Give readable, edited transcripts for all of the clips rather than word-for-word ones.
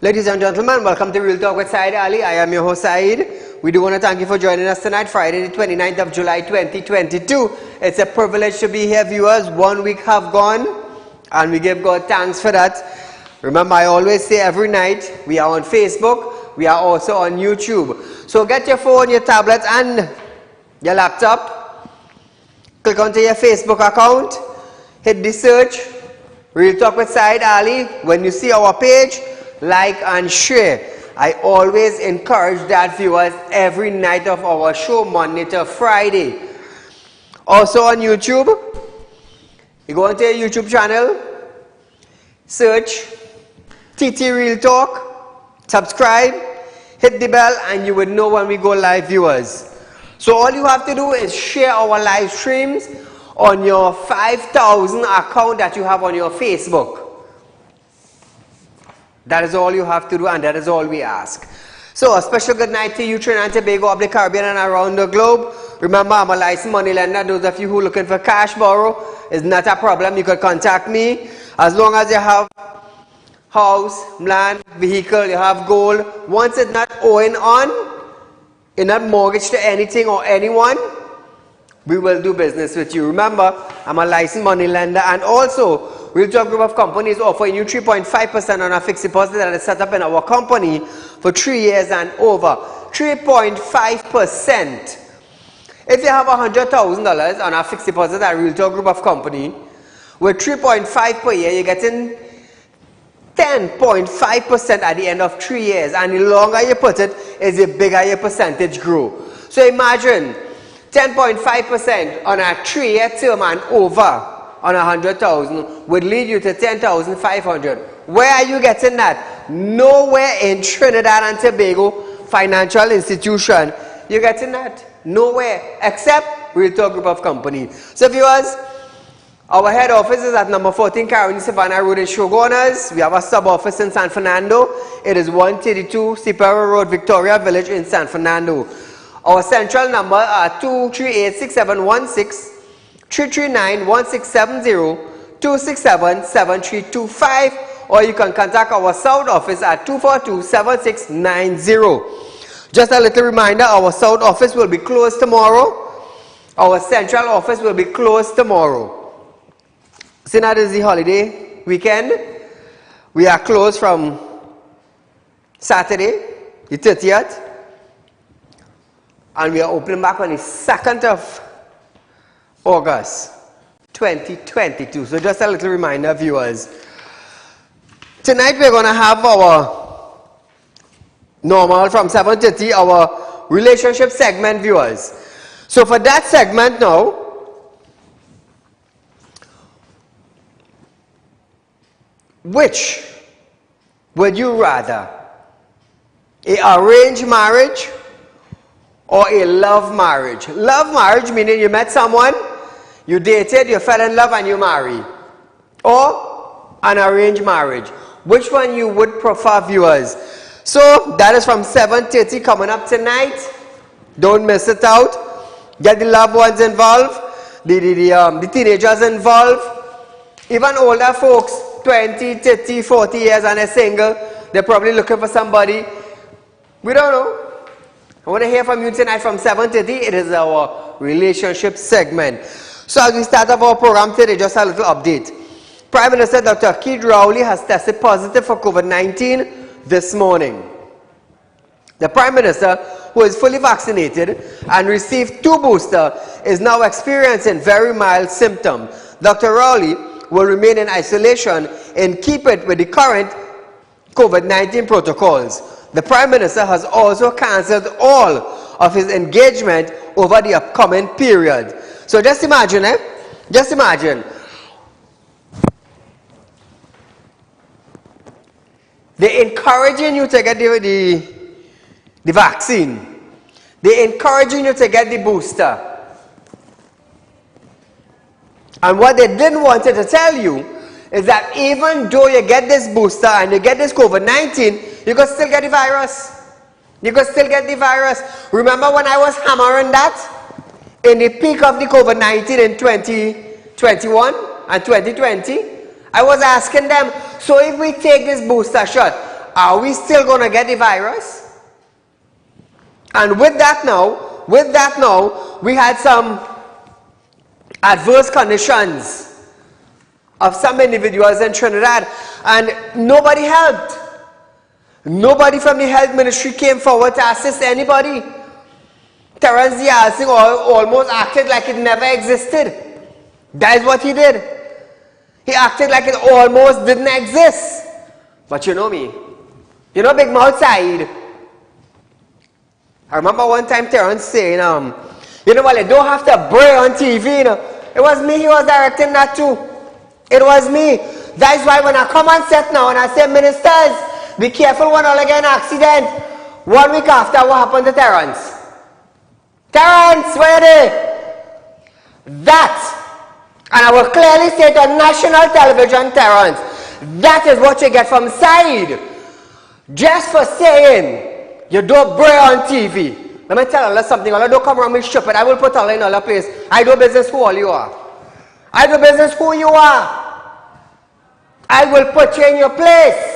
Ladies and gentlemen, welcome to Real Talk with Saieed Ali. I am your host Saeed. We do want to thank you for joining us tonight, Friday the 29th of July 2022. It's a privilege to be here, viewers. 1 week have gone and we give God thanks for that. Remember, I always say every night, we are on Facebook, we are also on YouTube. So get your phone, your tablet and your laptop. Click onto your Facebook account, hit the search, Real Talk with Saieed Ali. When you see our page, like and share. I always encourage that, viewers, every night of our show, Monday to Friday. Also on YouTube, you go onto your YouTube channel, search TT Real Talk, subscribe, hit the bell, and you would know when we go live, viewers. So all you have to do is share our live streams on your 5,000 account that you have on your Facebook. That is all you have to do, and that is all we ask. So a special good night to you, Trinidad and Tobago, of the Caribbean and around the globe. Remember, I'm a licensed money lender. Those of you who are looking for cash borrow, is not a problem. You could contact me. As long as you have house, land, vehicle, you have gold. Once it's not owing on, you're not mortgaged to anything or anyone, we will do business with you. Remember, I'm a licensed money lender, and also Real Talk Group of Companies offering you 3.5% on a fixed deposit that is set up in our company for 3 years and over. 3.5%. If you have $100,000 on a fixed deposit at Real Talk Group of Company, with 3.5 per year, you're getting 10.5% at the end of 3 years. And the longer you put it, is the bigger your percentage grow. So imagine 10.5% on a 3-year term and over on 100,000 would lead you to 10,500. Where are you getting that? Nowhere in Trinidad and Tobago financial institution. You're getting that? Nowhere except Real Talk Group of Companies. So viewers, our head office is at number 14 Carolina Savannah Road in Shogunas. We have a sub office in San Fernando. It is 132 Sipero Road, Victoria Village in San Fernando. Our central number are 238-6716, 339-1670, 267-7325, or you can contact our south office at 242-7690. Just a little reminder, our south office will be closed tomorrow. Our central office will be closed tomorrow. Since that is the holiday weekend, we are closed from Saturday, the 30th, and we are opening back on the 2nd of August 2022. So just a little reminder, viewers. Tonight we're going to have our normal from 7:30, our relationship segment, viewers. So for that segment now, which would you rather? A arranged marriage or a love marriage? Love marriage meaning you met someone, you dated, you fell in love and you marry. Or an arranged marriage. Which one you would prefer, viewers? So that is from 7:30 coming up tonight. Don't miss it out. Get the loved ones involved, the teenagers involved, even older folks, 20, 30, 40 years and they're single. They're probably looking for somebody. We don't know. I want to hear from you tonight from 7:30. It is our relationship segment. So as we start off our program today, just a little update. Prime Minister Dr. Saieed Ali has tested positive for COVID-19 this morning. The Prime Minister, who is fully vaccinated and received 2 boosters, is now experiencing very mild symptoms. Dr. Ali will remain in isolation and keep it with the current COVID-19 protocols. The Prime Minister has also cancelled all of his engagement over the upcoming period. So just imagine, Just imagine. They're encouraging you to get the vaccine. They're encouraging you to get the booster. And what they didn't want to tell you is that even though you get this booster and you get this COVID-19, you can still get the virus. You can still get the virus. Remember when I was hammering that? In the peak of the COVID-19 in 2021 and 2020, I was asking them, so if we take this booster shot, are we still going to get the virus? And with that now, we had some adverse conditions of some individuals in Trinidad, and nobody helped. Nobody from the health ministry came forward to assist anybody. Terence Yalsing almost acted like it never existed. That is what he did. He acted like it almost didn't exist. But you know me. You know Big Mouth Saieed. I remember one time Terence saying, you know what, you don't have to bray on TV, you know. It was me he was directing that too. It was me. That is why when I come on set now and I say, ministers, be careful when all get an accident. 1 week after, what happened to Terence? Terence, where are they? That, and I will clearly say it on national television, Terence, that is what you get from Saieed. Just for saying, you don't bray on TV. Let me tell you something, all don't come around me stupid. I will put all in all place. I do business who all you are. I do business who you are. I will put you in your place.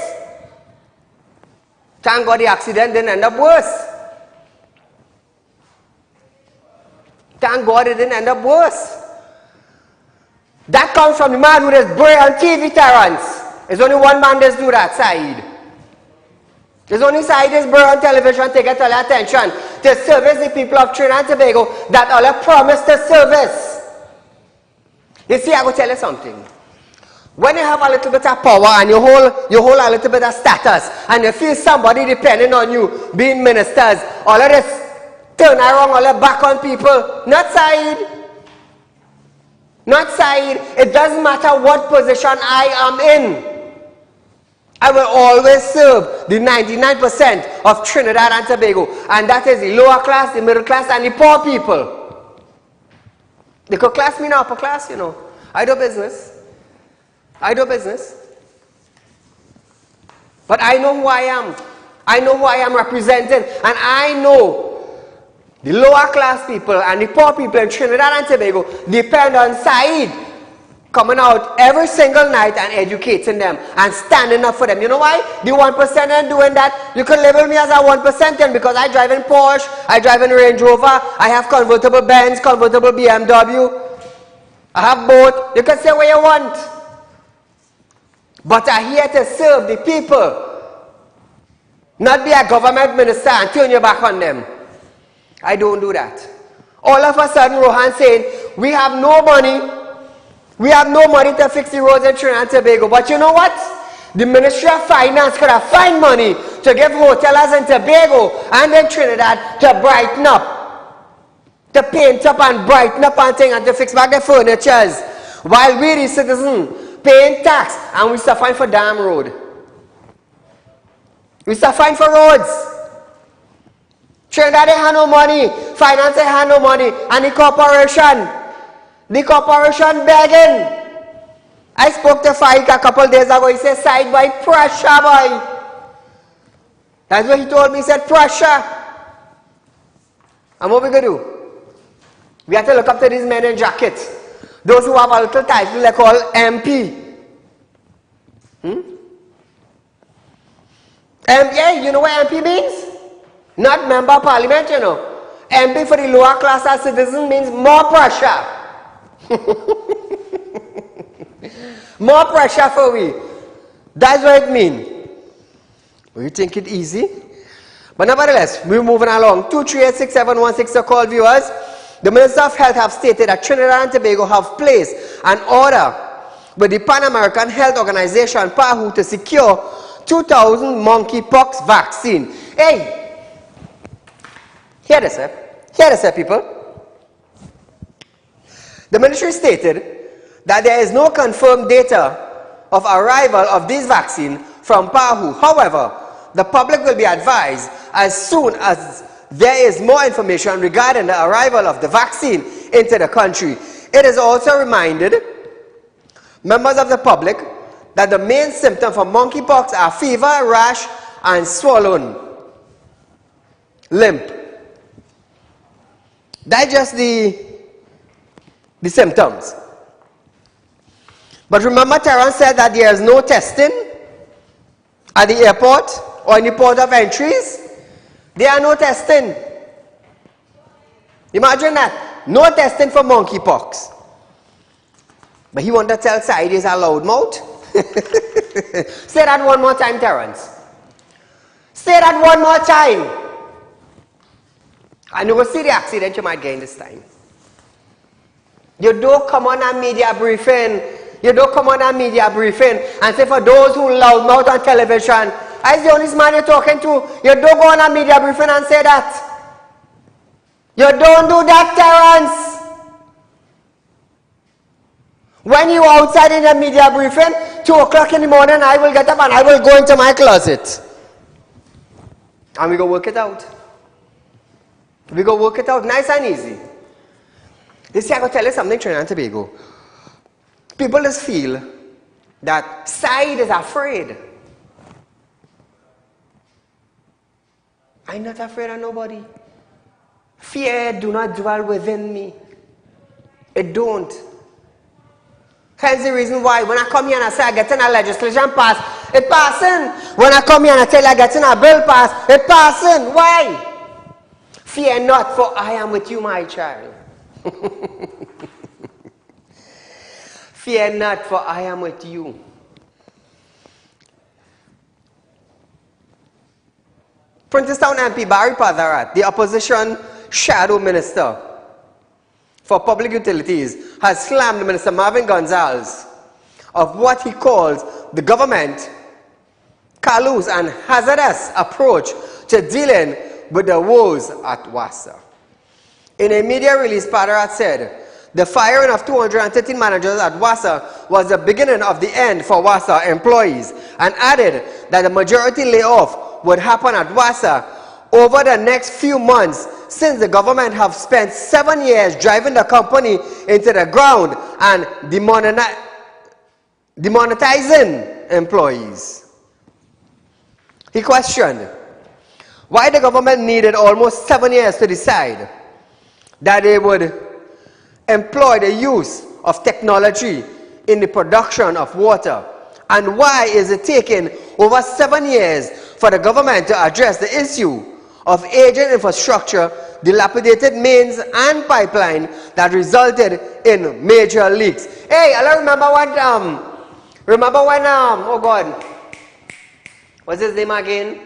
Thank God the accident didn't end up worse. Thank God it didn't end up worse. That comes from the man who does bray on TV, Terence. There's only one man that do that, Saieed. There's only Saieed is bray on television to get all the attention, to service the people of Trinidad and Tobago that all have promised to service. You see, I will tell you something. When you have a little bit of power and you hold a little bit of status and you feel somebody depending on you, being ministers, all of this turn around, all of back on people. Not Saieed. Not Saieed. It doesn't matter what position I am in. I will always serve the 99% of Trinidad and Tobago, and that is the lower class, the middle class, and the poor people. The upper class mean upper class, you know. I do business. I do business. But I know who I am. I know who I am representing, and I know the lower class people and the poor people in Trinidad and Tobago depend on Saieed coming out every single night and educating them and standing up for them. You know why? The 1% and doing that, you can label me as a 1% because I drive in Porsche, I drive in Range Rover, I have convertible Benz, convertible BMW, I have both. You can say what you want. But I'm here to serve the people, not be a government minister and turn your back on them. I don't do that. All of a sudden, Rohan saying, we have no money. We have no money to fix the roads in Trinidad and Tobago. But you know what? The Ministry of Finance could have found money to give hotels in Tobago and in Trinidad to brighten up, to paint up and brighten up and things and to fix back the furnitures. While we, the citizens, paying tax and we suffering for damn road. We suffering for roads. Trinidad they have no money, finance they have no money, and the corporation begging. I spoke to Faik a couple days ago, he said, side by pressure, boy. That's what he told me, he said, pressure. And what we going to do? We have to look up to these men in jackets. Those who have a little title they call MP. MP, you know what MP means? Not member of parliament, you know. MP for the lower class as citizen means more pressure. More pressure for we. That's what it means. We think it easy. But nevertheless, we're moving along. 2386716 to call viewers. The Minister of Health have stated that Trinidad and Tobago have placed an order with the Pan American Health Organization, PAHU, to secure 2,000 monkeypox vaccine. Hey! Hear this, people. The ministry stated that there is no confirmed data of arrival of this vaccine from PAHU. However, the public will be advised as soon as there is more information regarding the arrival of the vaccine into the country. It is also reminded members of the public that the main symptoms for monkeypox are fever, rash, and swollen limp. That's just the symptoms. But remember, Terence said that there is no testing at the airport or in the port of entries, there are no testing. Imagine that. No testing for monkeypox. But he wanted to tell Saieed he's a loudmouth. Say that one more time, Terence. Say that one more time. And you will see the accident you might get in this time. You don't come on a media briefing. You don't come on a media briefing and say for those who loudmouth on television, I'm the only man you're talking to. You don't go on a media briefing and say that. You don't do that, Terence. When you are outside in a media briefing, 2 o'clock in the morning, I will get up and I will go into my closet. And we go work it out. We go work it out nice and easy. You see, I gotta tell you something, Trinidad and Tobago. People just feel that Saieed is afraid. I'm not afraid of nobody. Fear do not dwell within me. It don't. Hence the reason why when I come here and I say I get in a legislation passed, it passing. When I come here and I tell you I get in a bill passed, it passing. Why? Fear not, for I am with you, my child. Fear not, for I am with you. Princestown MP Barry Padarat, the opposition shadow minister for public utilities, has slammed Minister Marvin Gonzalez of what he calls the government callous and hazardous approach to dealing with the woes at WASA. In a media release, Padarat said, the firing of 213 managers at WASA was the beginning of the end for WASA employees, and added that the majority layoff would happen at WASA over the next few months, since the government have spent 7 years driving the company into the ground and demonetizing employees. He questioned why the government needed almost 7 years to decide that they would employ the use of technology in the production of water, and why is it taking over 7 years for the government to address the issue of aging infrastructure, dilapidated mains and pipeline that resulted in major leaks. Hey, I don't remember when oh God, what's his name again?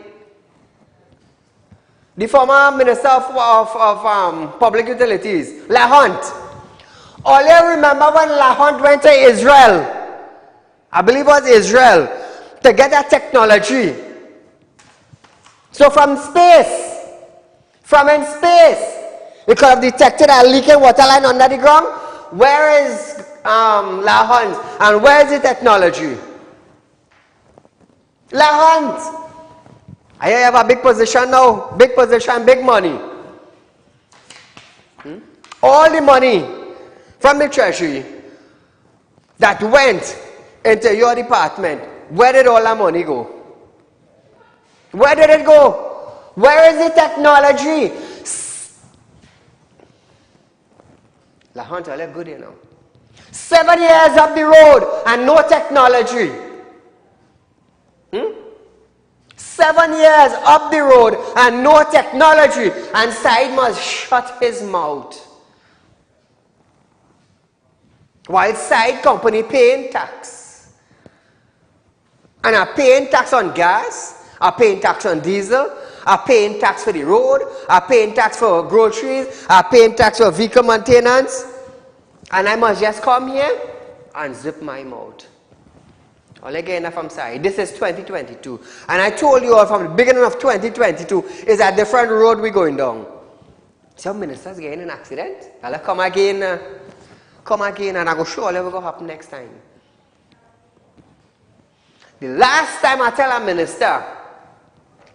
The former Minister of Public Utilities, LaHunt. All you remember when LaHunt went to Israel, I believe it was Israel, to get that technology. So from in space, it could have detected a leaking water line under the ground. Where is LaHunt and where is the technology? LaHunt. I have a big position now, big position, big money. All the money from the treasury that went into your department, where did all that money go? Where did it go? Where is the technology? LaHunt, I live good here now. 7 years up the road and no technology. 7 years up the road and no technology, and Saieed must shut his mouth. While Saieed company paying tax. And are paying tax on gas, are paying tax on diesel, are paying tax for the road, are paying tax for groceries, are paying tax for vehicle maintenance. And I must just come here and zip my mouth. All again from Saieed. This is 2022. And I told you all from the beginning of 2022 is a different road we're going down. Some ministers getting in an accident. I'll come again and I go show you what will happen next time. The last time I tell a minister,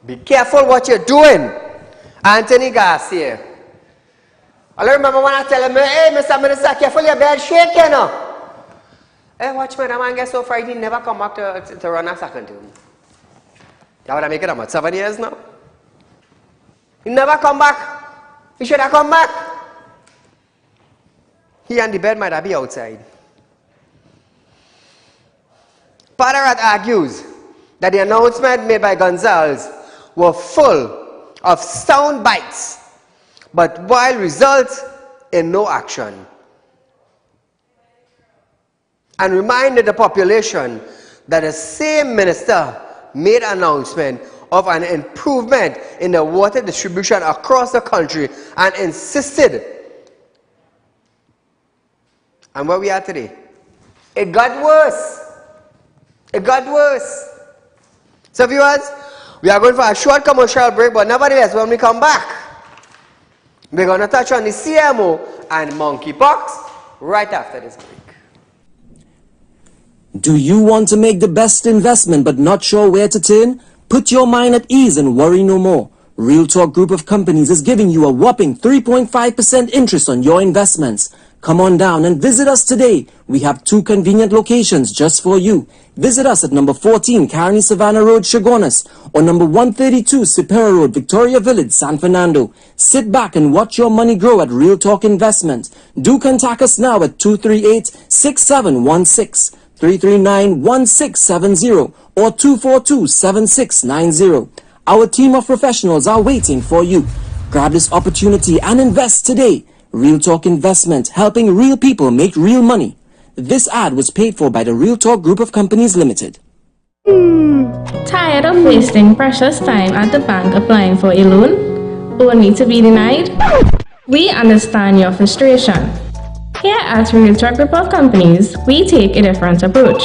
be careful what you're doing, Anthony Garcia. I remember when I tell him, hey, Mr. Minister, careful your bed shake, you know. Hey, watch me, that man gets so frightened, he never come back to run a second term. That would have made it about 7 years now. He never come back. He should have come back. He and the bed might have been outside. Padarat argues that the announcement made by Gonzalez were full of sound bites, but while results in no action. And reminded the population that the same minister made an announcement of an improvement in the water distribution across the country and insisted. And where we are today, it got worse. It got worse. So viewers, we are going for a short commercial break, but nevertheless, when we come back, we're going to touch on the CMO and monkeypox right after this break. Do you want to make the best investment but not sure where to turn? Put your mind at ease and worry no more. Real Talk Group of Companies is giving you a whopping 3.5% interest on your investments. Come on down and visit us today. We have 2 convenient locations just for you. Visit us at number 14 Carney Savannah Road, Chaguanas, or number 132 Superior Road, Victoria Village, San Fernando. Sit back and watch your money grow at Real Talk Investment. Do contact us now at 238-6716. 339-1670 or 242-7690. Our team of professionals are waiting for you. Grab this opportunity and invest today. Real Talk Investment, helping real people make real money. This ad was paid for by the Real Talk Group of Companies Limited. Tired of wasting precious time at the bank applying for a loan, only to be denied? We understand your frustration. Here at Real Talk Group of Companies, we take a different approach.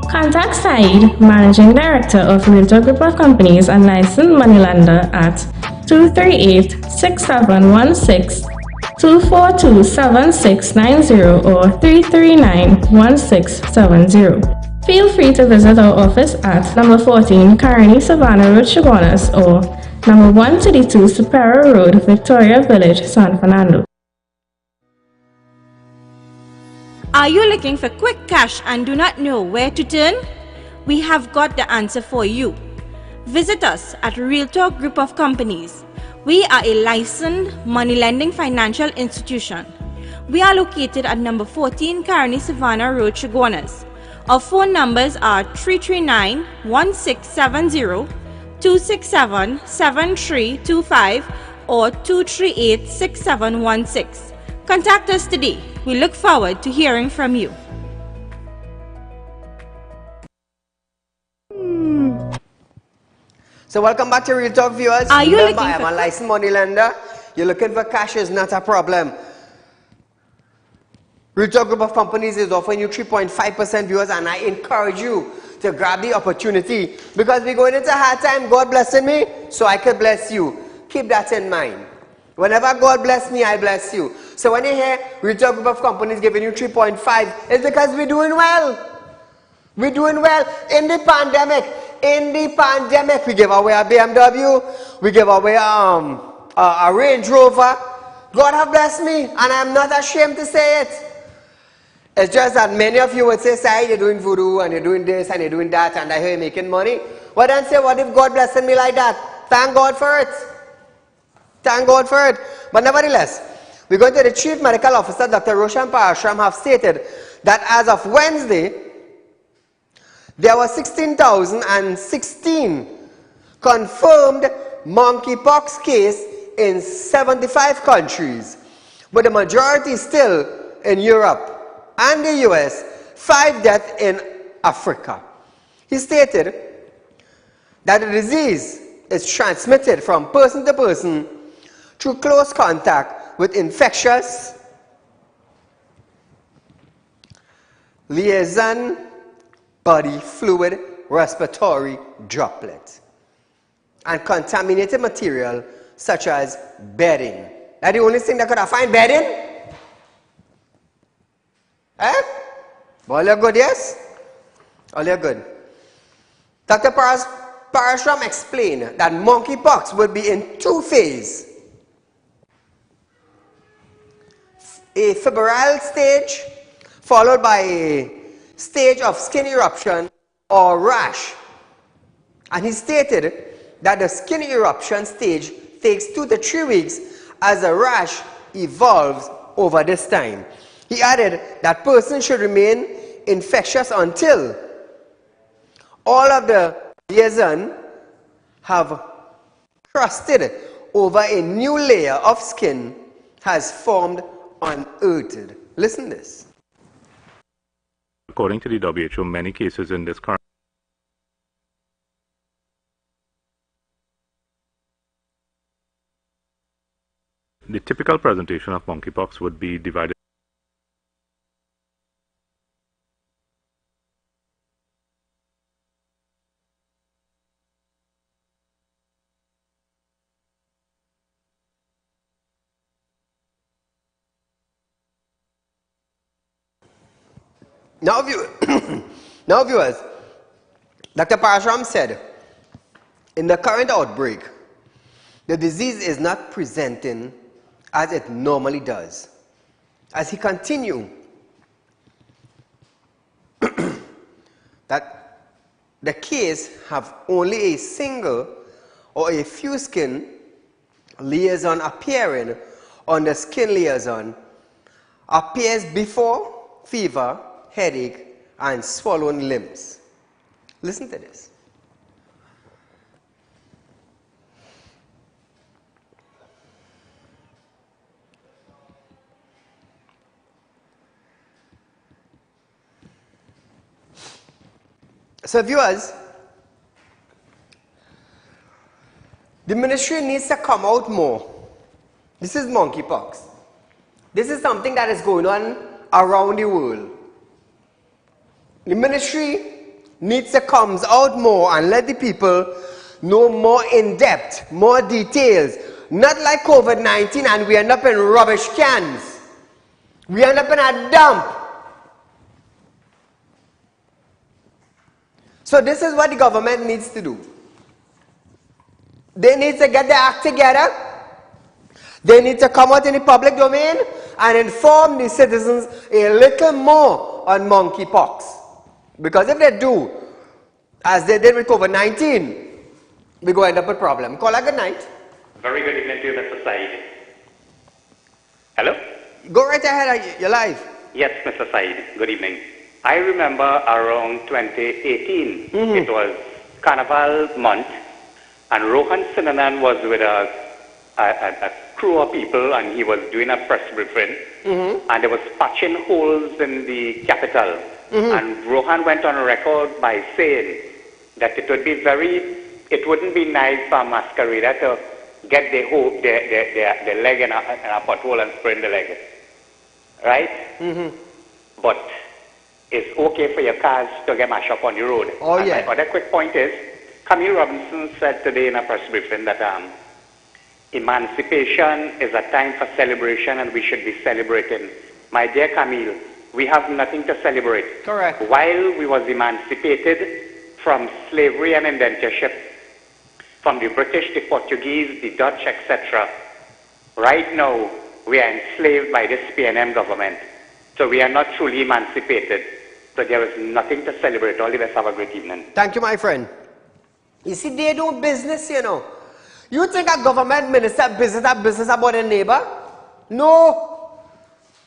Contact Saieed, Managing Director of Real Talk Group of Companies and licensed moneylender at 238-6716, 242-7690 or 339-1670. Feel free to visit our office at number 14 Carney Savannah Road, Chaguanas, or number 132 Superior Road, Victoria Village, San Fernando. Are you looking for quick cash and do not know where to turn? We have got the answer for you. Visit us at Real Talk Group of Companies. We are a licensed money lending financial institution. We are located at number 14 Carney Savannah Road, Chaguanas. Our phone numbers are 339-1670, 267-7325 or 238-6716. Contact us today. We look forward to hearing from you. So welcome back to Real Talk, viewers. Are you Remember, looking I'm for a licensed money lender. You're looking for cash is not a problem. Real Talk Group of Companies is offering you 3.5%, viewers, and I encourage you to grab the opportunity because we're going into a hard time. God blessing me, so I could bless you. Keep that in mind. Whenever God bless me, I bless you. So when you hear Real Talk Group of Companies giving you 3.5, it's because we're doing well. We're doing well. In the pandemic, we give away a BMW, we give away a Range Rover. God have blessed me, and I'm not ashamed to say it. It's just that many of you would say, Sai, you're doing voodoo, and you're doing this, and you're doing that, and I hear you're making money. Well, then say, what if God blessed me like that? Thank God for it. Thank God for it. But nevertheless, we're going to the Chief Medical Officer, Dr. Roshan Parashram, have stated that as of Wednesday, there were 16,016 confirmed monkeypox cases in 75 countries, but the majority still in Europe and the US, 5 deaths in Africa. He stated that the disease is transmitted from person to person through close contact with infectious liaison body fluid respiratory droplet and contaminated material such as bedding. That's the only thing that could have find bedding? Eh? All you're good, yes? All you're good. Dr. Parashram explained that monkeypox will be in 2 phases. A febrile stage followed by a stage of skin eruption or rash. And he stated that the skin eruption stage takes 2 to 3 weeks as the rash evolves over this time. He added that person should remain infectious until all of the liaison have crusted over a new layer of skin has formed unearthed. Listen to this. According to the WHO, many cases in this current the typical presentation of monkeypox would be divided. Now, now viewers, Dr. Parashram said, in the current outbreak, the disease is not presenting as it normally does. As he continued, that the case have only a single or a few skin liaison appearing on the skin liaison appears before fever, headache, and swollen limbs. Listen to this. So viewers, the ministry needs to come out more. This is monkeypox. This is something that is going on around the world. The ministry needs to come out more and let the people know more in depth, more details. Not like COVID-19 and we end up in rubbish cans. We end up in a dump. So this is what the government needs to do. They need to get their act together. They need to come out in the public domain and inform the citizens a little more on monkeypox. Because if they do, as they did with COVID-19, we're going to end up with a problem. Caller, good night. Very good evening to you, Mr. Saeed. Hello? Go right ahead, you're live. Yes, Mr. Saeed. Good evening. I remember around 2018, it was Carnival month, and Rohan Sinanan was with a crew of people, and he was doing a press briefing, and there was patching holes in the capital. And Rohan went on record by saying that it wouldn't be nice for a masquerader to get their leg in a pothole and sprain the leg, right? But it's okay for your cars to get mashed up on the road. Oh, and yeah. my other quick point is, Camille Robinson said today in a press briefing that emancipation is a time for celebration and we should be celebrating. My dear Camille, we have nothing to celebrate. Correct. While we was emancipated from slavery and indentureship, from the British, the Portuguese, the Dutch, etc., right now we are enslaved by this PNM government. So we are not truly emancipated. So there is nothing to celebrate. All the best. Have a great evening. Thank you, my friend. You see, they do business, you know. You think a government minister business about a neighbor? No.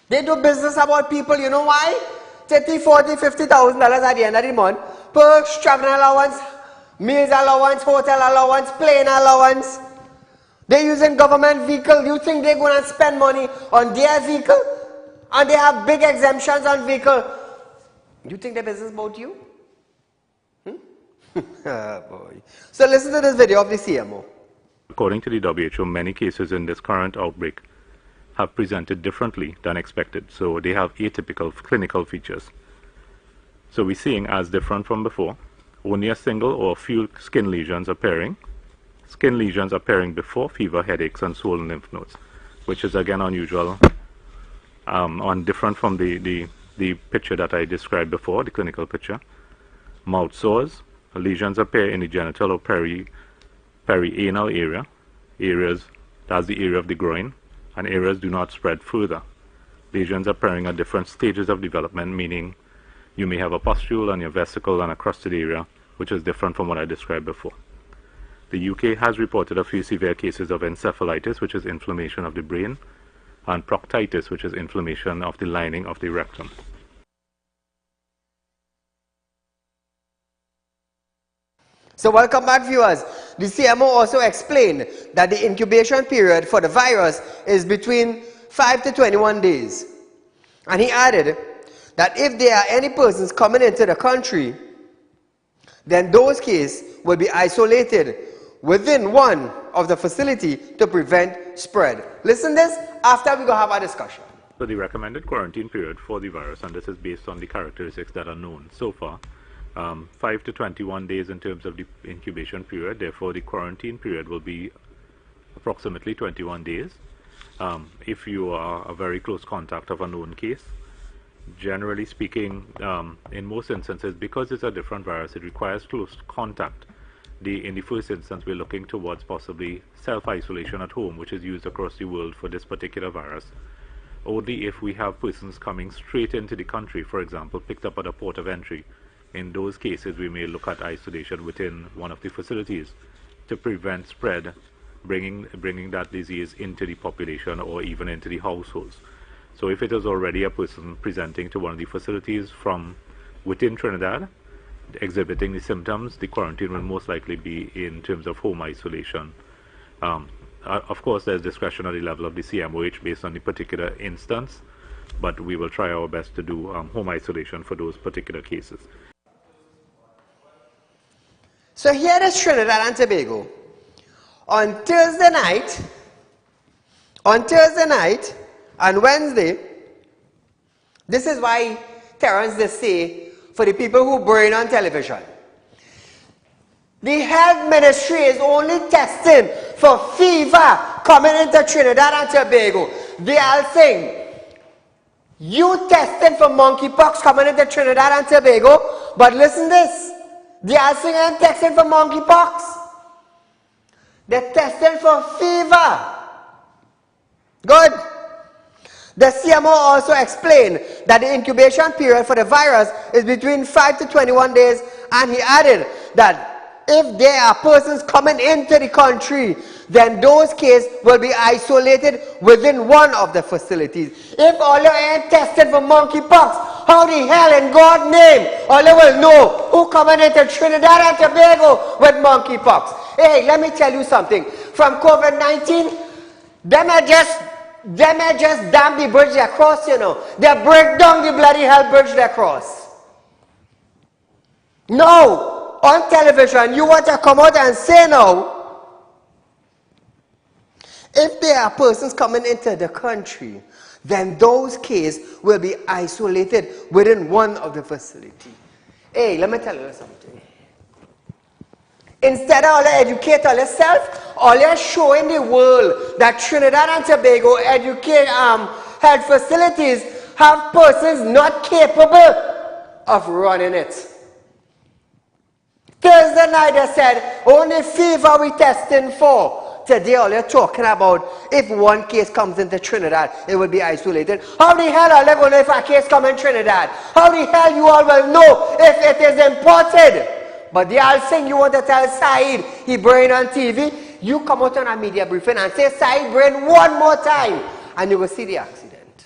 They do business about people. You know why? 30, 40, $50,000 at the end of the month. Perks, travel allowance, meals allowance, hotel allowance, plane allowance. They're using government vehicle. You think they're going to spend money on their vehicle? And they have big exemptions on vehicle. You think their business about you? Oh boy. So listen to this video of the CMO. According to the WHO, many cases in this current outbreak have presented differently than expected. So they have atypical clinical features. So we're seeing, as different from before, only a single or a few skin lesions appearing. Skin lesions appearing before fever, headaches, and swollen lymph nodes, which is again unusual, different from the picture that I described before, the clinical picture. Mouth sores, lesions appear in the genital or perianal areas, that's the area of the groin, and areas do not spread further. Lesions appearing at different stages of development, meaning you may have a pustule on your vesicle and a crusted area, which is different from what I described before. The UK has reported a few severe cases of encephalitis, which is inflammation of the brain, and proctitis, which is inflammation of the lining of the rectum. So welcome back, viewers. The CMO also explained that the incubation period for the virus is between 5 to 21 days. And he added that if there are any persons coming into the country, then those cases will be isolated within one of the facility to prevent spread. Listen this after we go have our discussion. So the recommended quarantine period for the virus, and this is based on the characteristics that are known so far, 5 to 21 days in terms of the incubation period. Therefore, the quarantine period will be approximately 21 days. If you are a very close contact of a known case, generally speaking, in most instances, because it's a different virus, it requires close contact. In the first instance, we're looking towards possibly self-isolation at home, which is used across the world for this particular virus. Only if we have persons coming straight into the country, for example, picked up at a port of entry, in those cases we may look at isolation within one of the facilities to prevent spread, bringing that disease into the population or even into the households. So if it is already a person presenting to one of the facilities from within Trinidad, exhibiting the symptoms, the quarantine will most likely be in terms of home isolation. Of course, there's discretion at the level of the CMOH based on the particular instance, but we will try our best to do home isolation for those particular cases. So here is Trinidad and Tobago. On Thursday night and Wednesday, this is why Terence they say for the people who burn on television. The health ministry is only testing for fever coming into Trinidad and Tobago. They are saying, you testing for monkeypox coming into Trinidad and Tobago, but listen this, they are saying I'm testing for monkeypox. They're testing for fever. Good. The CMO also explained that the incubation period for the virus is between 5 to 21 days, and he added that if there are persons coming into the country, then those cases will be isolated within one of the facilities. If all you ain't tested for monkeypox, how the hell in God's name all you will know who coming into Trinidad and Tobago with monkeypox? Hey, let me tell you something. From COVID-19, them are just damn the bridge they cross, you know. They break down the bloody hell bridge they cross. No. On television, you want to come out and say now, if there are persons coming into the country, then those cases will be isolated within one of the facility. Hey, let me tell you something. Instead of all you educate all yourself, all you're showing the world that Trinidad and Tobago health facilities have persons not capable of running it. Thursday night they said, only fever we testing for. Today all you're talking about, if one case comes into Trinidad, it will be isolated. How the hell are they going to know if a case comes in Trinidad? How the hell you all will know if it is imported? But the all thing you want to tell Saieed, he brain on TV, you come out on a media briefing and say, Saieed brain one more time, and you will see the accident.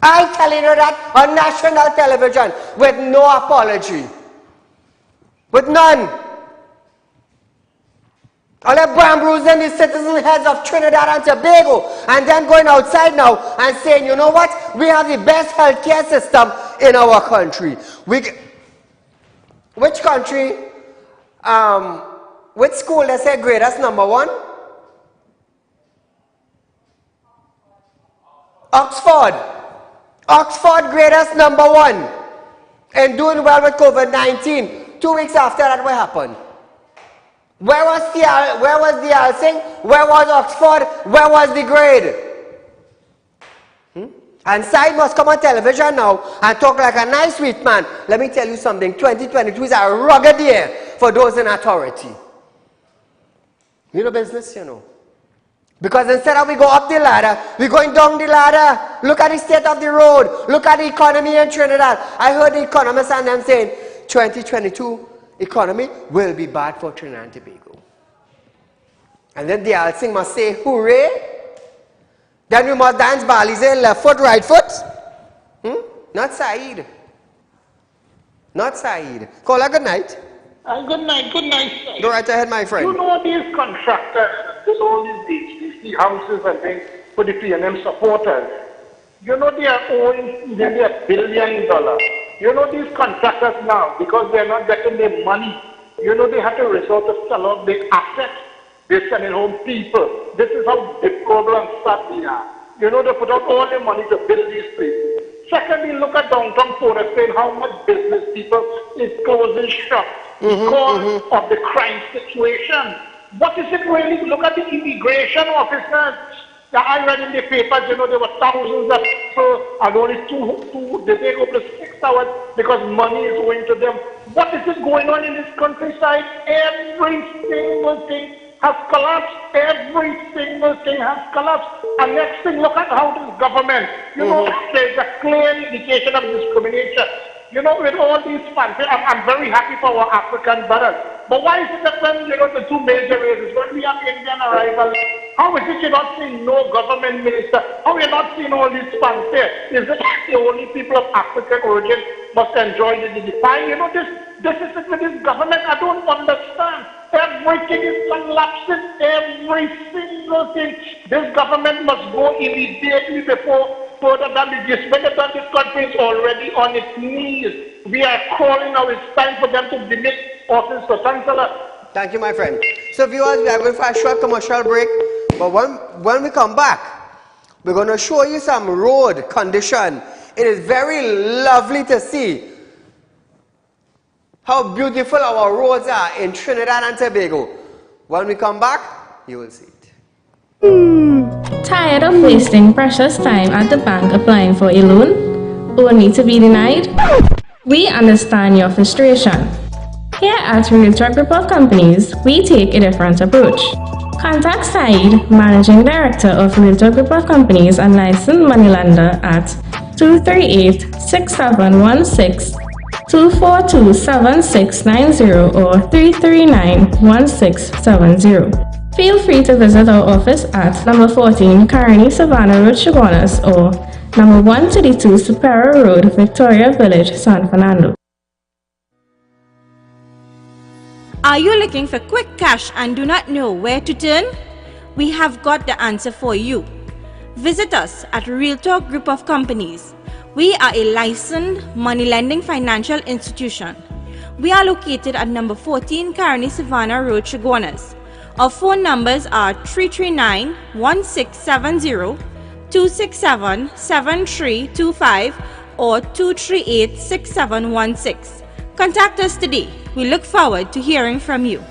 I'm telling you that on national television with no apology. With none. All that bamboozling the citizen heads of Trinidad and Tobago and then going outside now and saying, you know what, we have the best healthcare system in our country. Which country, which school they say greatest number one? Oxford. Oxford greatest number one and doing well with COVID-19. 2 weeks after that, what happened? Where was the Alsing? Where was Oxford? Where was the grade? And Saieed must come on television now and talk like a nice sweet man. Let me tell you something. 2022 is a rugged year for those in authority. You know business, you know. Because instead of we go up the ladder, we're going down the ladder. Look at the state of the road. Look at the economy in Trinidad. I heard the economists and them saying, 2022 economy will be bad for Trinidad and Tobago. And then the Alsing must say, hooray. Then we must dance Bali, say left foot, right foot. Not Saieed. Not Saieed. Call her good night. Good night, sir. Go right ahead, my friend. You know these contractors, there's all these HDC houses and things for the PNM supporters. You know they are owing nearly $1 billion. You know these contractors now, because they're not getting their money, you know they have to resort to sell out their assets. They're sending home people. This is how deplorable and sad we are. You know, they put out all their money to build these places. Secondly, look at downtown Port Spain, how much business people is closing shop because of the crime situation. What is it really? Look at the immigration officers. I read in the papers, you know, there were thousands of people and only they take up to 6 hours because money is going to them. What is it going on in this countryside? Every single thing has collapsed. Every single thing has collapsed. And next thing, look at how this government, you know, there's a clear indication of discrimination. You know, with all these fancy, I'm very happy for our African brothers. But why is it that when, you know, the two major races, when we have Indian arrivals, how is it you're not seeing no government minister? How you're not seeing all these fancy? Is it the only people of African origin must enjoy the pie? You know, this is it with this government. I don't understand. Everything is collapsing. Every single thing. This government must go immediately before further than the disbanded that this country is already on its knees. We are calling now. It's time for them to demit office to Chancellor. Thank you, my friend. So viewers, we are going for a short commercial break. But when we come back, we're going to show you some road condition. It is very lovely to see how beautiful our roads are in Trinidad and Tobago. When we come back, you will see it. Tired of wasting precious time at the bank applying for a loan, only to be denied? We understand your frustration. Here at Realtor Group of Companies, we take a different approach. Contact Saieed, Managing Director of Realtor Group of Companies and licensed moneylender at 238-6716, 242-7690 or 339-1670. Feel free to visit our office at number 14 Carney Savannah Road, Chaguanas, or number 132 Superior Road, Victoria Village, San Fernando. Are you looking for quick cash and do not know where to turn? We have got the answer for you. Visit us at Realtor Group of Companies. We are a licensed money lending financial institution. We are located at number 14 Carney Savannah Road, Chaguanas. Our phone numbers are 339-1670, 267-7325 or 238-6716. Contact us today. We look forward to hearing from you.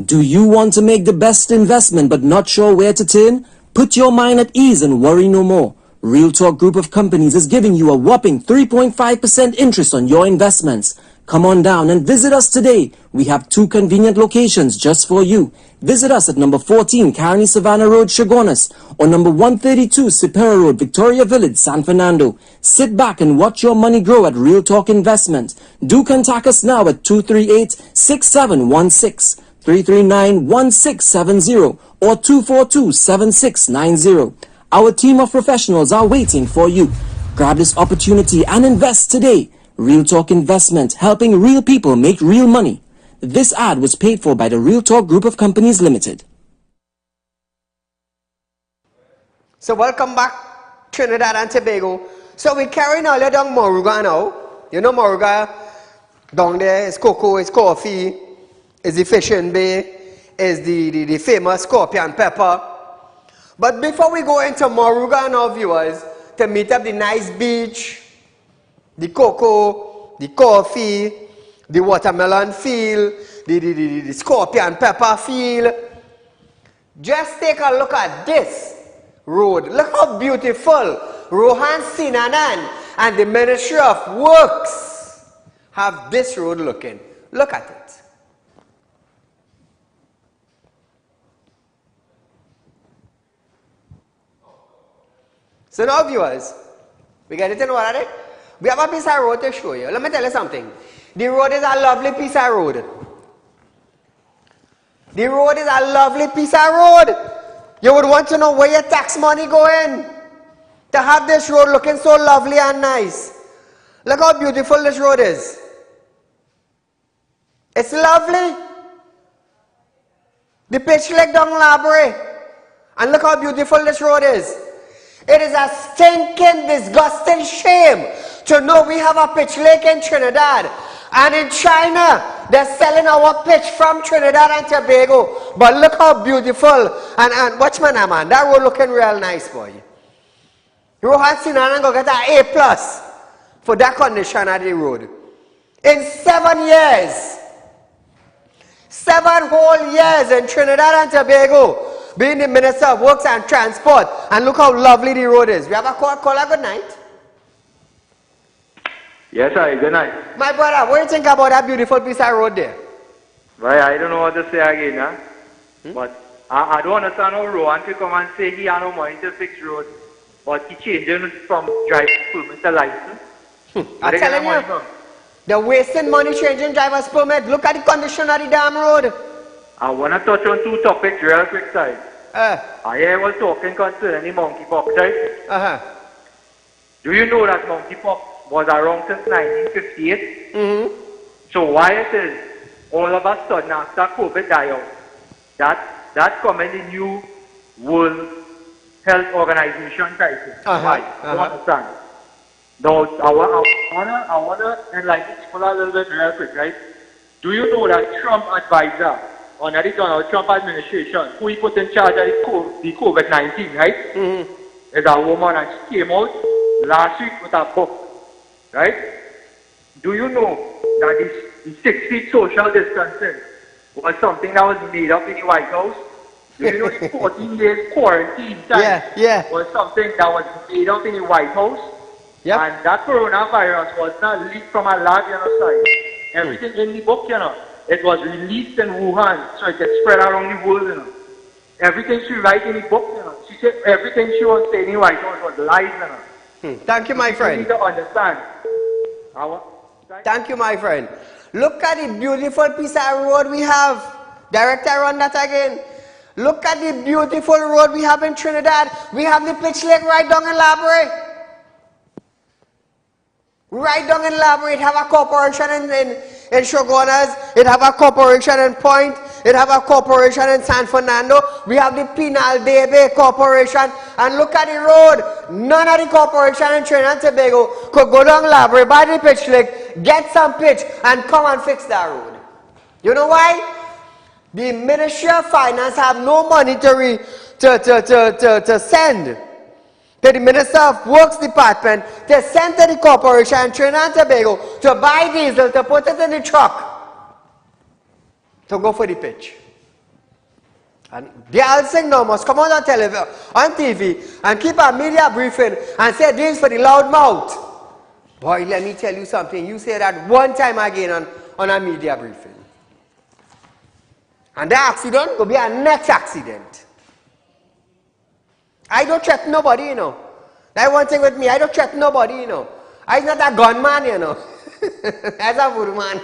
Do you want to make the best investment but not sure where to turn? Put your mind at ease and worry no more. Real Talk Group of Companies is giving you a whopping 3.5% interest on your investments. Come on down and visit us today. We have 2 convenient locations just for you. Visit us at number 14 Carney Savannah Road, Chaguanas, or number 132 Superior Road, Victoria Village, San Fernando. Sit back and watch your money grow at Real Talk Investment. Do contact us now at 238-6716, 339-1670, or 242-7690. Our team of professionals are waiting for you. Grab this opportunity and invest today. Real Talk Investment, helping real people make real money. This ad was paid for by the Real Talk Group of Companies Limited. So welcome back, Trinidad and Tobago. So we're carrying all the way down Moruga now. You know Moruga, down there is cocoa, is coffee, is the fishing bay, is the famous scorpion pepper. But before we go into Moruga now, viewers, to meet up the nice beach, the cocoa, the coffee, the watermelon field, the scorpion pepper field. Just take a look at this road. Look how beautiful Rohan Sinanan and the Ministry of Works have this road looking. Look at it. So now viewers, we get it in order. We have a piece of road to show you. Let me tell you something. The road is a lovely piece of road. The road is a lovely piece of road. You would want to know where your tax money going to have this road looking so lovely and nice. Look how beautiful this road is. It's lovely. The pitch leg down Labray. And look how beautiful this road is. It is a stinking, disgusting shame to know we have a pitch lake in Trinidad. And in China, they're selling our pitch from Trinidad and Tobago. But look how beautiful. And watch my name, man. That road looking real nice, boy. Rohan Sinanan go get an A+ for that condition of the road. In 7 years, 7 whole years in Trinidad and Tobago, being the Minister of Works and Transport, and look how lovely the road is. We have a caller, good night. Yes, sir, good night. My brother, what do you think about that beautiful piece of road there? Right, I don't know what to say again, huh? But I don't understand how Rohan could come and say he had no money to fix road, but he changing from driver's permit to license. I'm telling you, they're wasting money changing driver's permit. Look at the condition of the damn road. I want to touch on 2 topics real quick, side. I was talking concerning the monkeypox, right? Do you know that monkeypox was around since 1958? So why it is all of a sudden after COVID died out, that coming the new World Health Organization crisis? Why? I don't understand. Now, I wanna enlighten people a little bit real quick, right? Do you know that Trump advisor under the Donald Trump administration, who he put in charge of the COVID-19, right? Is a woman, and she came out last week with a book, right? Do you know that the 6 feet social distancing was something that was made up in the White House? Do you know the 14 days quarantine time was something that was made up in the White House? And that coronavirus was not leaked from a lab, you know, side. Everything in the book, you know, it was released in Wuhan, so it gets spread around the world, you know. Everything she write in the book, you know, she said everything she was saying in the White House was lies, you know. Thank you, my friend. You need to understand. Thank you, my friend. Look at the beautiful piece of road we have. Director, run that again. Look at the beautiful road we have in Trinidad. We have the pitch lake right down in Labray. Right down in Labray, it have a corporation in Shogunas, it have a corporation in Point, it have a corporation in San Fernando, we have the Penal Debe Corporation, and look at the road. None of the corporation in Trinidad and Tobago could go down Labray, buy the pitch lake, get some pitch, and come and fix that road. You know why? The Ministry of Finance have no money to send to the Minister of Works Department to send to the corporation in Trinidad and Tobago to buy diesel, to put it in the truck, to go for the pitch. And the Alsing now must come out on television, on TV, and keep a media briefing and say this for the loud mouth. Boy, let me tell you something. You say that one time again on a media briefing. And the accident will be a next accident. I don't threaten nobody, you know. That's one thing with me. I don't threaten nobody, you know. I'm not a gunman, you know. As a woman.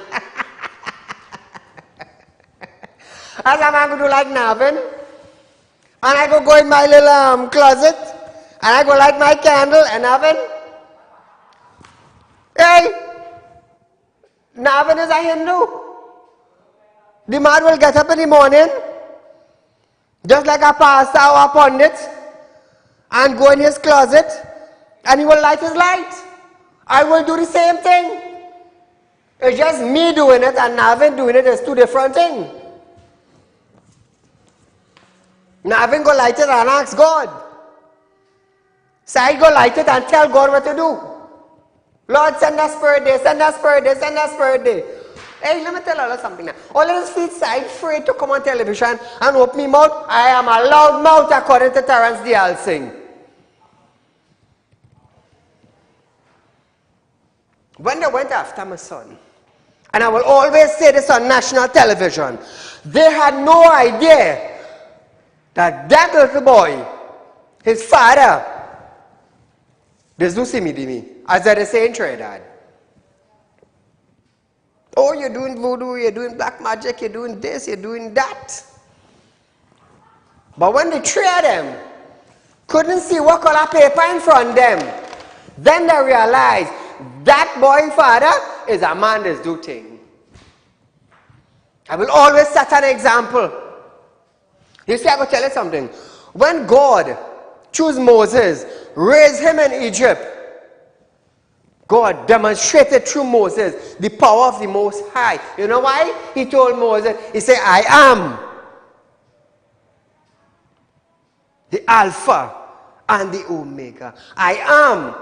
As a man go do like Navin. And I go in my little closet. And I go light my candle and Navin. Hey! Navin is a Hindu. The man will get up in the morning. Just like a pastor or a pundit. And go in his closet, and he will light his light. I will do the same thing. It's just me doing it and Navin doing it is 2 different things. Navin go light it and ask God. Saieed go light it and tell God what to do. Lord, send us spirit day, send us spirit day, send us spirit day. Hey, let me tell you something now. All of this feet Saieed afraid to come on television and open me mouth. I am a loud mouth according to Terence the Alsing. When they went after my son, and I will always say this on national television, they had no idea that that little boy, his father, there's no me, as they say in Trinidad. Oh, you're doing voodoo, you're doing black magic, you're doing this, you're doing that. But when the 3 of them couldn't see what color paper in front of them, then they realized that boy father is a man that's do thing. I will always set an example. You see, I will tell you something. When God chose Moses, raised him in Egypt, God demonstrated through Moses the power of the Most High. You know why? He told Moses, he said, I am the Alpha and the Omega. I am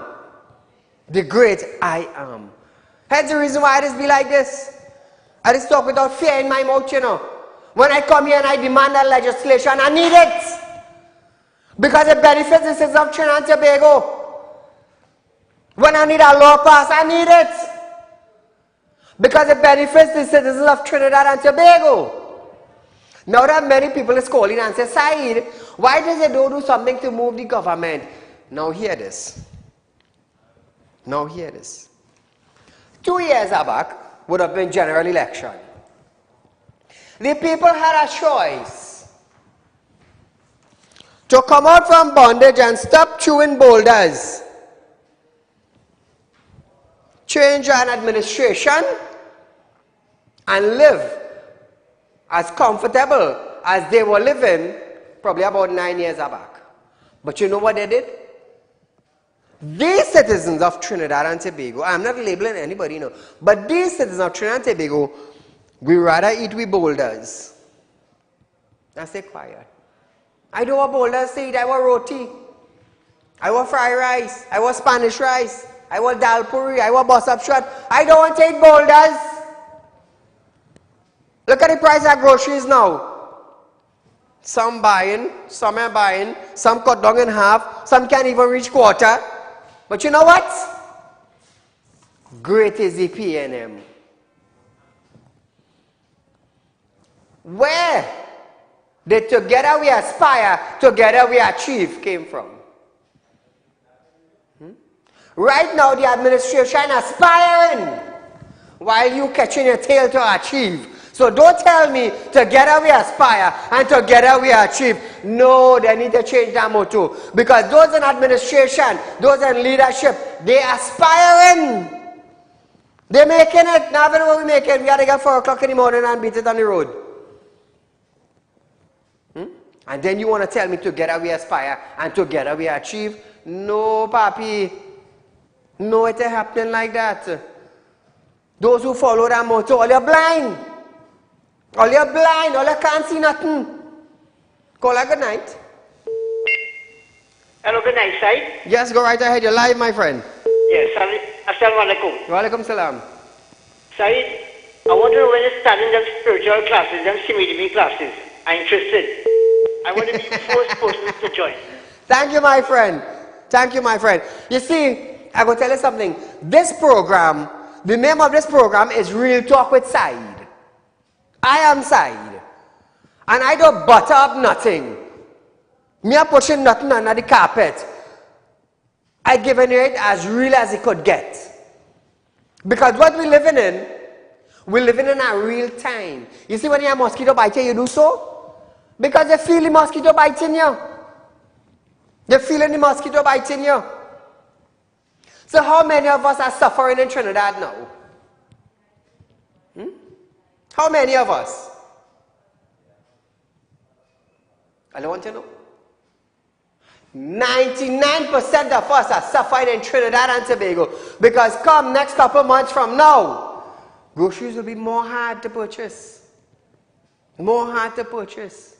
the great I am. That's the reason why I just be like this. I just talk without fear in my mouth, you know. When I come here and I demand that legislation, I need it. Because it benefits the citizens of Trinidad and Tobago. When I need a law passed, I need it. Because it benefits the citizens of Trinidad and Tobago. Now that many people is calling and say, Saeed, why does they don't do something to move the government? Now hear this. Now hear this. 2 years back would have been general election. The people had a choice to come out from bondage and stop chewing boulders, change an administration, and live as comfortable as they were living probably about 9 years back. But you know what they did? These citizens of Trinidad and Tobago, I'm not labeling anybody, no, but these citizens of Trinidad and Tobago, we rather eat with boulders. Now stay quiet. I don't want boulders to eat. I want roti. I want fried rice. I want Spanish rice. I want dal puri. I want bus up shot. I don't want to eat boulders. Look at the price of groceries now. Some buying, some are buying, some cut down in half, some can't even reach quarter. But you know what? Great is the PNM. Where the together we aspire, together we achieve came from. Right now the administration aspiring while you catching your tail to achieve. So don't tell me together we aspire and together we achieve. No, they need to change that motto. Because those in administration, those in leadership, they aspiring. They're making it. Now what we make it, we got to get 4 o'clock in the morning and beat it on the road. And then you want to tell me together we aspire and together we achieve? No, papi. No, it ain't happening like that. Those who follow that motto, all you're blind. All you're blind. All you can't see nothing. Call her good night. Hello, good night, Said. Yes, go right ahead. You're live, my friend. Yes, assalamu alaikum. Wa alaikum salam. Said, I want to know when you're starting them spiritual classes, them semi classes. I'm interested. I want to be the first person to join. Thank you, my friend. Thank you, my friend. You see, I will tell you something. This program, the name of this program is Real Talk with Saeed. I am Saeed. And I don't butter up nothing. Me are pushing nothing under the carpet. I given it as real as it could get. Because what we're living in a real time. You see when you have mosquito bite you, you do so? Because you feel the mosquito biting you. You're feeling the mosquito biting you. So how many of us are suffering in Trinidad now? How many of us? I don't want to know. 99% of us are suffering in Trinidad and Tobago. Because come next couple months from now, groceries will be more hard to purchase. More hard to purchase.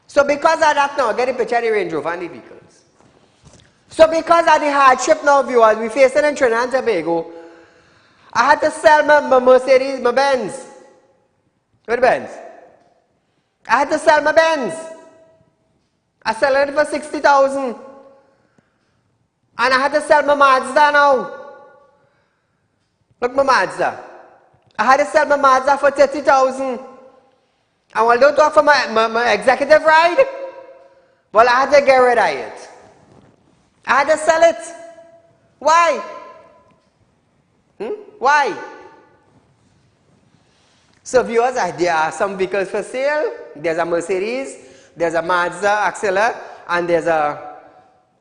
So because of that now, get a picture of the Range Rover and the vehicles. So because of the hardship now, viewers, we facing in Trinidad and Tobago, I had to sell my Mercedes, my Benz. Where the Benz? I had to sell my Benz. I sell it for 60,000. And I had to sell my Mazda now. Look, my Mazda. I had to sell my Mazda for 30,000. And while don't talk for my executive ride, well, I had to get rid of it. I had to sell it. Why? Why? So viewers, there are some vehicles for sale. There's a Mercedes, there's a Mazda Axela, and there's a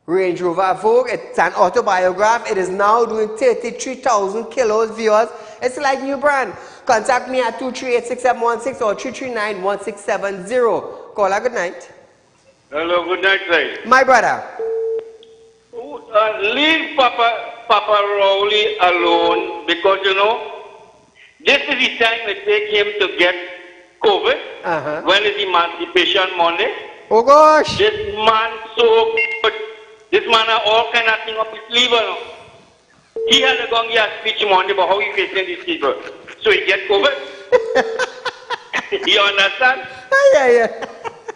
Range Rover Vogue. It's an autobiograph. It is now doing 33,000 kilos, viewers. It's like new brand. Contact me at 238-6716 or 339-1670. Call her, good night. Hello, good night, sir. My brother. Leave Papa Rowley alone because, you know, this is the time it take him to get COVID. When is Emancipation Monday? Oh gosh. This man so good. This man has all kind of things up his sleeve. You know? He had to go and get a speech Monday about how he facing these people. So he get COVID. You understand? Yeah.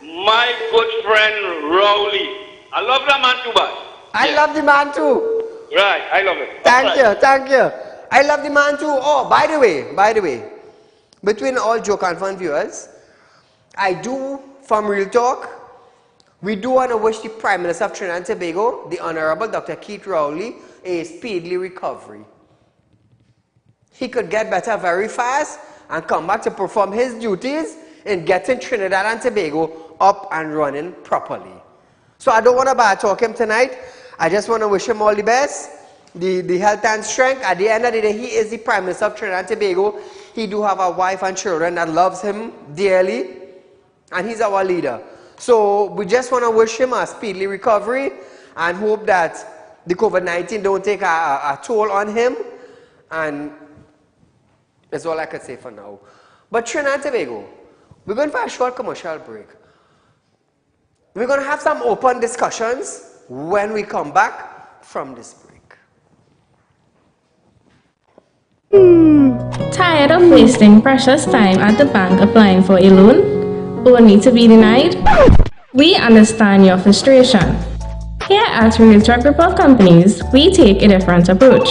My good friend Rowley. I love that man too bad. I love the man too. Right, I love it. Thank you. I love the man too. Oh, by the way, between all joke and fun viewers, I do, from Real Talk, we do want to wish the Prime Minister of Trinidad and Tobago, the Honorable Dr. Keith Rowley, a speedy recovery. He could get better very fast and come back to perform his duties in getting Trinidad and Tobago up and running properly. So I don't want to bad talk him tonight. I just want to wish him all the best, the health and strength. At the end of the day, he is the Prime Minister of Trinidad and Tobago. He do have a wife and children that loves him dearly, and he's our leader. So we just want to wish him a speedy recovery and hope that the COVID-19 don't take a toll on him. And that's all I could say for now. But Trinidad and Tobago, we're going for a short commercial break. We're going to have some open discussions when we come back from this break. Tired of wasting precious time at the bank applying for a loan, only to be denied? We understand your frustration. Here at Realtalk Group of Companies, we take a different approach.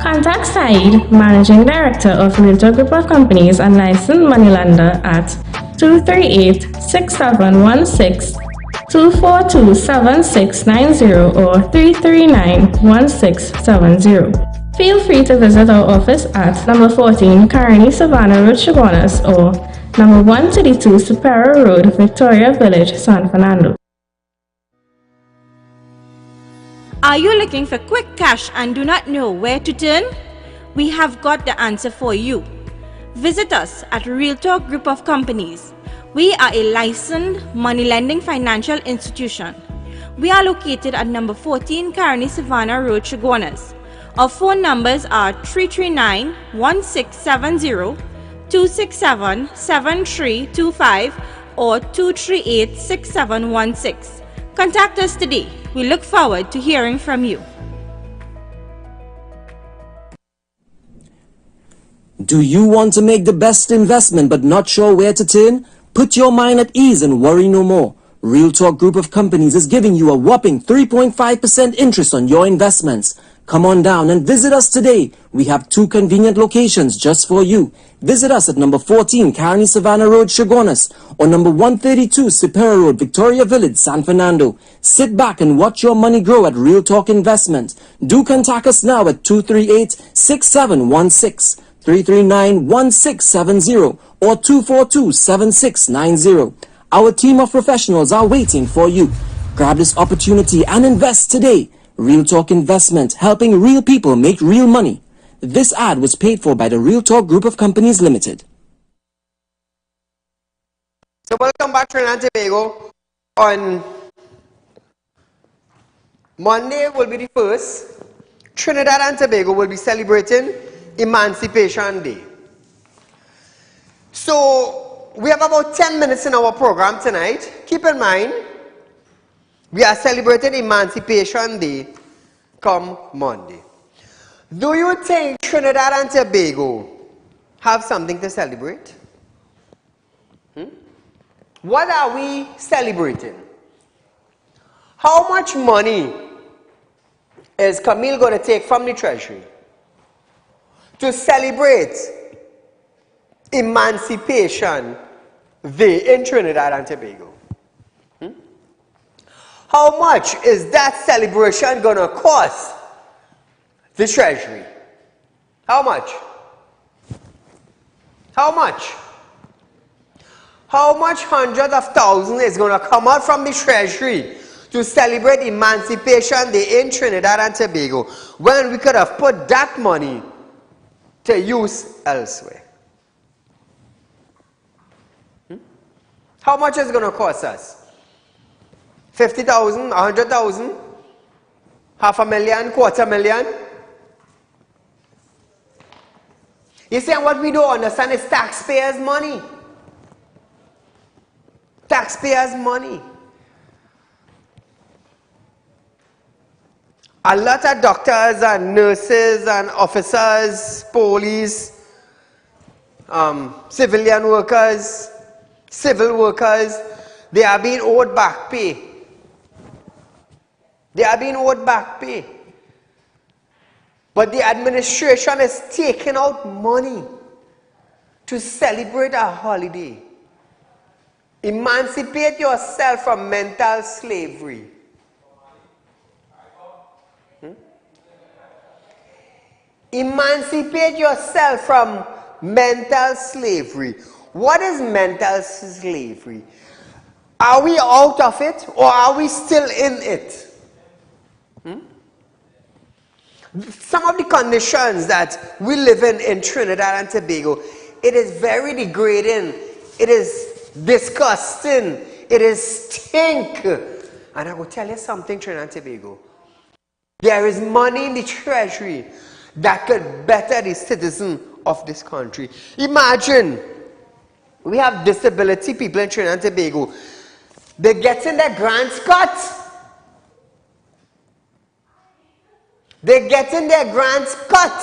Contact Saieed, Managing Director of Realtalk Group of Companies and licensed moneylender at 238-6716, 242-7690 or 339-1670. Feel free to visit our office at number 14 Carney Savannah Road, Chaguanas, or number 132 Superior Road, Victoria Village, San Fernando. Are you looking for quick cash and do not know where to turn? We have got the answer for you. Visit us at Realtalk Group of Companies. We are a licensed money lending financial institution. We are located at number 14 Carney Savannah Road, Chaguanas. Our phone numbers are 339-1670, 267-7325 or 238-6716. Contact us today. We look forward to hearing from you. Do you want to make the best investment but not sure where to turn? Put your mind at ease and worry no more. Realtalk Group of Companies is giving you a whopping 3.5% interest on your investments. Come on down and visit us today. We have 2 convenient locations just for you. Visit us at number 14 Carney Savannah Road, Chaguanas, or number 132 Superior Road, Victoria Village, San Fernando. Sit back and watch your money grow at Real Talk Investment. Do contact us now at 238-6716, 339-1670, or 242-7690. Our team of professionals are waiting for you. Grab this opportunity and invest today. Real Talk Investment, helping real people make real money. This ad was paid for by the Real Talk Group of Companies Limited. So welcome back to Trinidad and Tobago. On Monday will be the first. Trinidad and Tobago will be celebrating Emancipation Day. So we have about 10 minutes in our program tonight. Keep in mind, we are celebrating Emancipation Day come Monday. Do you think Trinidad and Tobago have something to celebrate? What are we celebrating? How much money is Camille going to take from the Treasury to celebrate Emancipation Day in Trinidad and Tobago? How much is that celebration going to cost the Treasury? How much? How much? How much hundreds of thousands is going to come out from the Treasury to celebrate Emancipation Day in Trinidad and Tobago when we could have put that money to use elsewhere? How much is it going to cost us? 50,000, 100,000, $500,000, $250,000? You see, what we don't understand is taxpayers' money. Taxpayers' money. A lot of doctors and nurses and officers, police, civilian workers, civil workers, they are being owed back pay. They are being owed back pay. But the administration is taking out money to celebrate a holiday. Emancipate yourself from mental slavery. Emancipate yourself from mental slavery. What is mental slavery? Are we out of it or are we still in it? Some of the conditions that we live in Trinidad and Tobago, it is very degrading, it is disgusting, it is stink. And I will tell you something, Trinidad and Tobago. There is money in the treasury that could better the citizen of this country. Imagine, we have disability people in Trinidad and Tobago. They're getting their grants cut. They're getting their grants cut.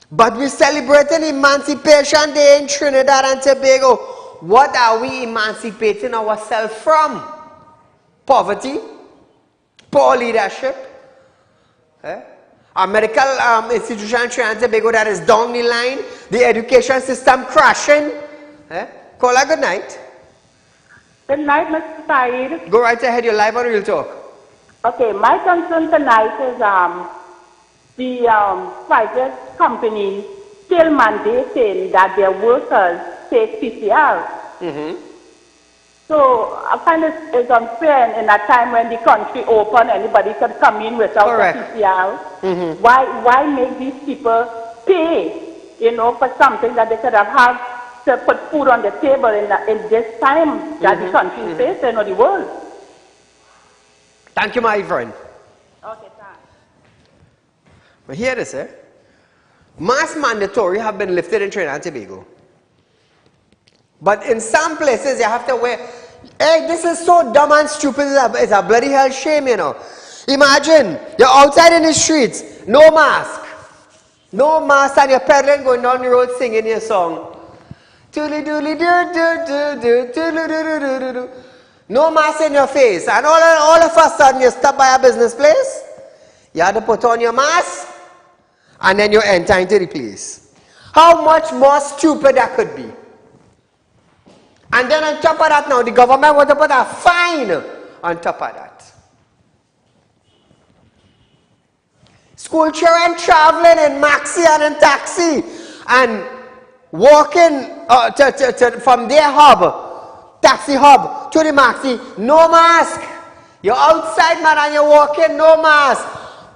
But we're celebrating Emancipation Day in Trinidad and Tobago. What are we emancipating ourselves from? Poverty? Poor leadership? A medical institution in Trinidad and Tobago that is down the line? The education system crashing? Call her good night. Good night, Mr. Saeed. Go right ahead, you're live on Real Talk. Okay, my concern tonight is the private companies still mandating that their workers take PCR. So I find it's unfair in a time when the country open, anybody can come in without a PCR. Why make these people pay, for something that they could have had to put food on the table in this time that the country is facing or the world? Thank you, my friend. Okay, thanks. But hear this, mass mandatory have been lifted in Trinidad and Tobago. But in some places you have to wear, hey, this is so dumb and stupid, it's a bloody hell shame, Imagine, you're outside in the streets, no mask. No mask and you're pedaling going down the road singing your song. Toodly doodly doo doo doo doo toodly doo doo doo doo. No mask in your face, and all of a sudden you stop by a business place, you have to put on your mask, and then you enter into the place. How much more stupid that could be? And then on top of that now, the government want to put a fine on top of that. School children traveling in maxi and in taxi, and walking from their hub, taxi hub to the maxi, no mask. You're outside, man, and you're walking, no mask.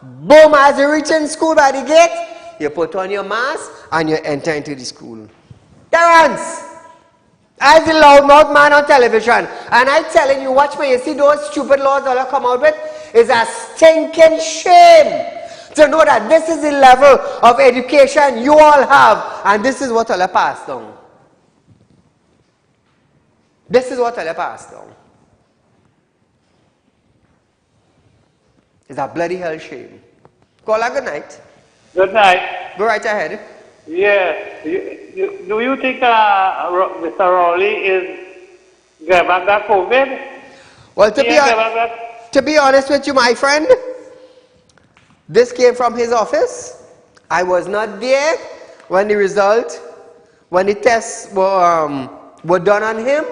Boom, as you reach in school by the gate, you put on your mask and you enter into the school. Terrence, as the loudmouth man on television, and I'm telling you, watch me, you see those stupid laws that will come out with, is a stinking shame to know that this is the level of education you all have, and this is what will pass down. This is what will pass down. It's a bloody hell shame. Call her good night. Good night. Go right ahead. Yeah. Do you think Mr. Rowley is getting that COVID? Well, to be honest with you, my friend, this came from his office. I was not there when the tests were done on him.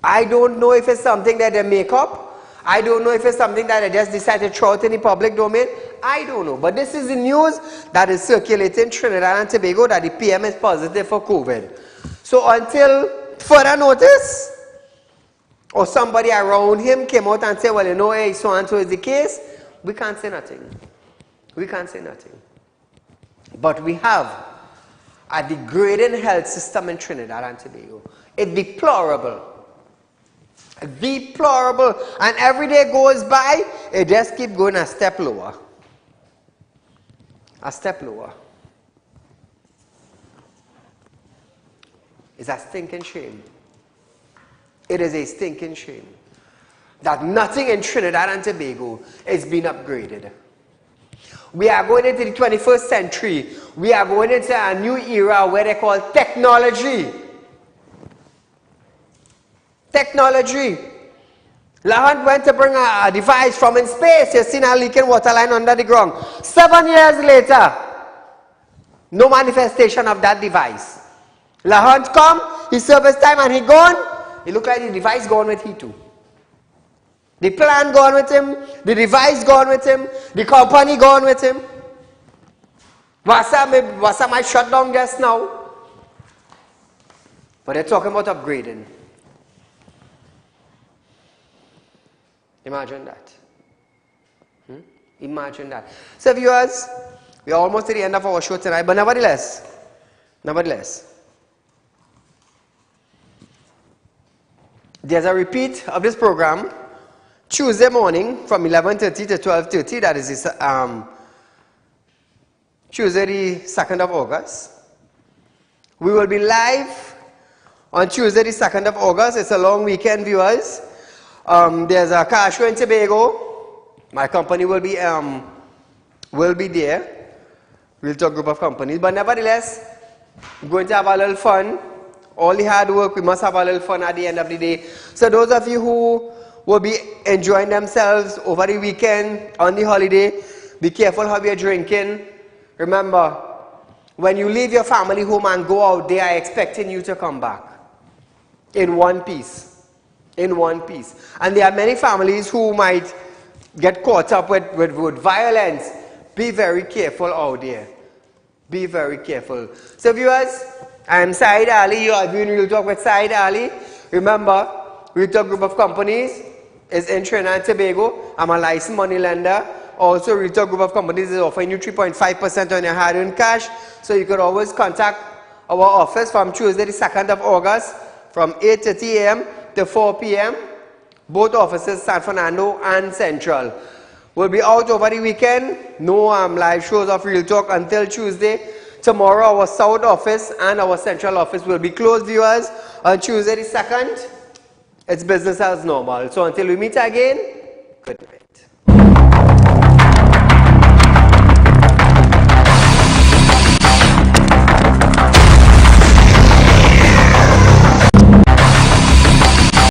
I don't know if it's something that they make up. I don't know if it's something that they just decided to throw out in the public domain. I don't know. But this is the news that is circulating in Trinidad and Tobago that the PM is positive for COVID. So until further notice, or somebody around him came out and said, well, you know, hey, so and so is the case, we can't say nothing. We can't say nothing. But we have a degrading health system in Trinidad and Tobago. It's deplorable. Deplorable. And every day goes by, it just keeps going a step lower. A step lower. It's a stinking shame. It is a stinking shame that nothing in Trinidad and Tobago is being upgraded. We are going into the 21st century. We are going into a new era where they call technology. Technology. Lahant went to bring a device from in space. You've seen a leaking water line under the ground. 7 years later, no manifestation of that device. Lahant come, he served his time and he gone. It looked like the device gone with he too. The plan gone with him, the device gone with him, the company gone with him. Wasa might shut down just now. But they're talking about upgrading. Imagine that. Imagine that. So viewers, we are almost at the end of our show tonight, but nevertheless, there's a repeat of this program Tuesday morning from 11:30 to 12:30. That is Tuesday the 2nd of August. We will be live on Tuesday the 2nd of August. It's a long weekend, viewers. There's a car show in Tobago. My company will be there. Real Talk group of companies. But nevertheless, we're going to have a little fun. All the hard work, we must have a little fun at the end of the day. So those of you who will be enjoying themselves over the weekend, on the holiday, be careful how you're drinking. Remember, when you leave your family home and go out, they are expecting you to come back in one piece. In one piece. And there are many families who might get caught up with violence. Be very careful out there. Be very careful. So viewers, I am Saieed Ali. You are doing Real Talk with Saieed Ali. Remember, Real Talk group of companies is in Trinidad and Tobago. I'm a licensed money lender. Also, Real Talk group of companies is offering you 3.5% on your hard-earned cash. So you could always contact our office from Tuesday the 2nd of August from 8:30 a.m. to 4 p.m. Both offices, San Fernando and Central. We'll be out over the weekend. No live shows of Real Talk until Tuesday. Tomorrow, our South office and our Central office will be closed, viewers. On Tuesday the 2nd, it's business as normal. So until we meet again, good night.